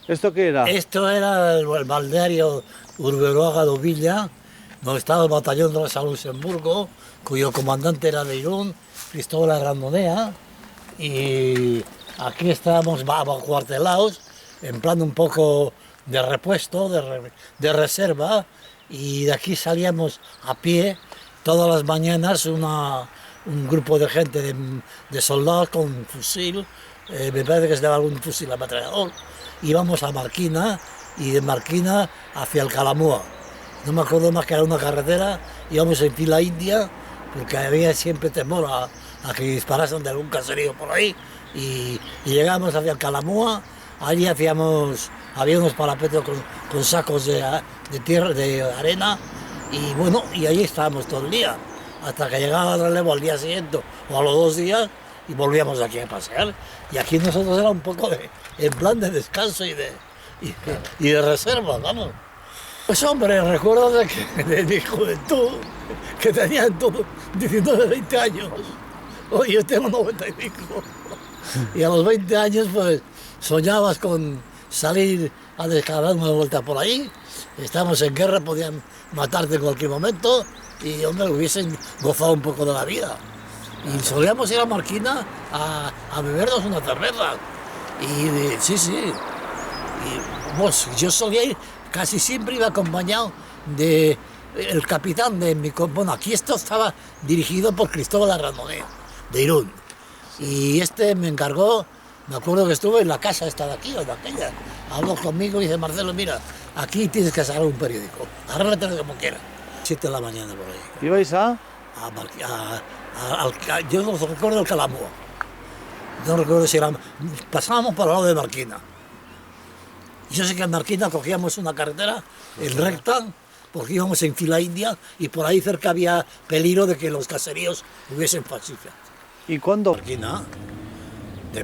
¿Esto qué era? Esto era el balneario Urberuaga do Villa, donde estaba el batallón de la San Luxemburgo, cuyo comandante era de Irún, Cristóbal Grandonea, y aquí estábamos acuartelados, en plan un poco de repuesto, de reserva, y de aquí salíamos a pie todas las mañanas un grupo de gente, de soldados con fusil, me parece que se daba algún fusil ametrallador, íbamos a Marquina y de Marquina hacia el Calamúa. No me acuerdo más que era una carretera, íbamos en fila india, porque había siempre temor a que disparasen de algún caserío por ahí, y llegamos hacia el Calamúa, allí había unos parapetos con sacos de tierra, de arena, y bueno, y allí estábamos todo el día, hasta que llegaba el relevo al día siguiente o a los 2 días, y volvíamos aquí a pasear. Y aquí nosotros era un poco en plan de descanso y de reserva, vamos. Pues hombre, recuerdo de mi juventud, que tenía en todo 19, 20 años. Hoy yo tengo 95. Y a los 20 años pues soñabas con salir a descargar una vuelta por ahí. Estamos en guerra, podían matarte en cualquier momento y hombre, hubiesen gozado un poco de la vida. Y solíamos ir a Marquina a bebernos una cerveza. Y sí. Y pues, yo solía ir, casi siempre iba acompañado de el capitán de mi... Bueno, aquí esto estaba dirigido por Cristóbal Grandonea, de Irún. Y este me encargó, me acuerdo que estuve en la casa esta de aquí o de aquella. Habló conmigo y dice, Marcelo, mira, aquí tienes que sacar un periódico, arréglatelo como quieras. 7 de la mañana por ahí. ¿Ibais a? Yo no recuerdo el Calamúa. No recuerdo si era... Pasábamos por el lado de Marquina. Yo sé que en Marquina cogíamos una carretera en recta, porque íbamos en fila india y por ahí cerca había peligro de que los caseríos hubiesen fascistas. ¿Y cuándo? Marquina,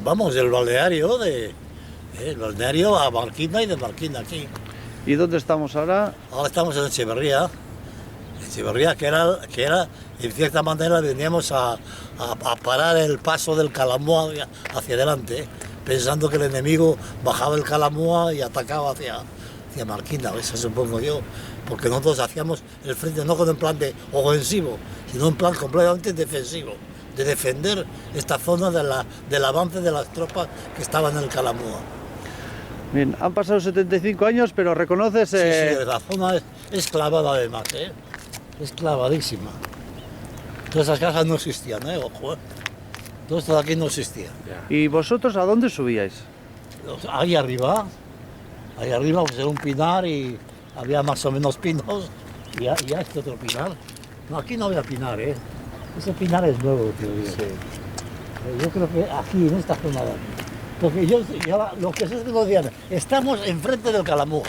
vamos, del balneario, el balneario a Marquina y de Marquina aquí. ¿Y dónde estamos ahora? Ahora estamos en Echeverría. Echeverría, que era, en cierta manera, veníamos a parar el paso del Calamúa hacia adelante, pensando que el enemigo bajaba el Calamúa y atacaba hacia Marquina, eso supongo yo, porque nosotros hacíamos el frente no con un plan de ofensivo, sino un plan completamente defensivo, de defender esta zona del avance de las tropas que estaban en el Calamúa. Bien, han pasado 75 años, pero reconoces... Sí, la zona es clavada además, es clavadísima. Todas esas casas no existían, ojo, todo esto de aquí no existía. ¿Y vosotros a dónde subíais? Ahí arriba pues era un pinar y había más o menos pinos, y ya este otro pinar. No, aquí no había pinar, ese pinar es nuevo, tío. Sí. Yo creo que aquí, en esta zona de aquí. Porque lo que se decían, estamos enfrente del Calamúa.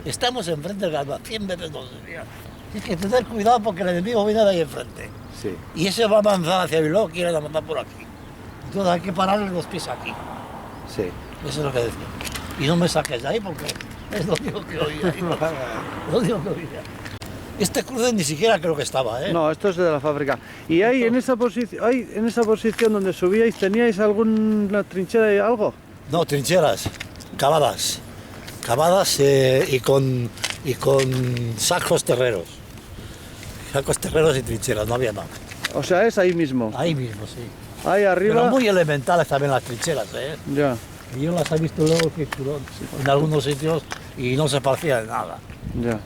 Estamos enfrente del Calamúa, 100 veces nos decían. Tienes que tener cuidado porque el enemigo viene de ahí enfrente. Sí. Y ese va a avanzar hacia Bilbao, quiere avanzar por aquí. Entonces hay que pararle los pies aquí. Sí. Eso es lo que decía. Y no me saques de ahí porque es lo único que oía. Lo único que oía. Este cruce ni siquiera creo que estaba, No, esto es de la fábrica. ¿Y ahí en esa posición donde subíais, teníais alguna trinchera y algo? No, trincheras, cavadas. Cavadas y con sacos terreros. Sacos terreros y trincheras, no había nada. O sea, es ahí mismo. Ahí mismo, sí. Ahí arriba... Pero muy elementales también las trincheras, Ya. Y yo las he visto luego en algunos sitios y no se parecía de nada. Ya.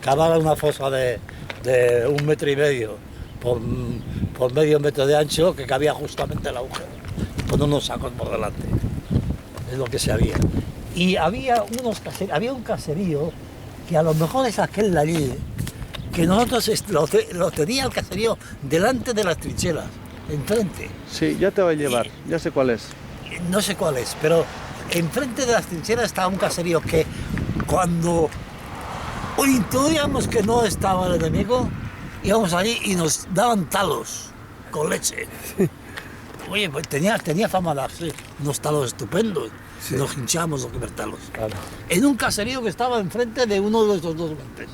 Cavaba una fosa de 1,5 metros por medio metro de ancho que cabía justamente el agujero, con unos sacos por delante. Es lo que se había. Y había un caserío que a lo mejor es aquel de allí, que nosotros lo tenía el caserío delante de las trincheras, enfrente. Sí, ya te va a llevar, ya sé cuál es. No sé cuál es, pero enfrente de las trincheras estaba un caserío que cuando intuíamos que no estaba el enemigo, íbamos allí y nos daban talos con leche. Oye, pues tenía fama de hacer unos talos estupendos. Sí. Nos hinchábamos los que ver talos. Claro. En un caserío que estaba enfrente de uno de estos dos montes.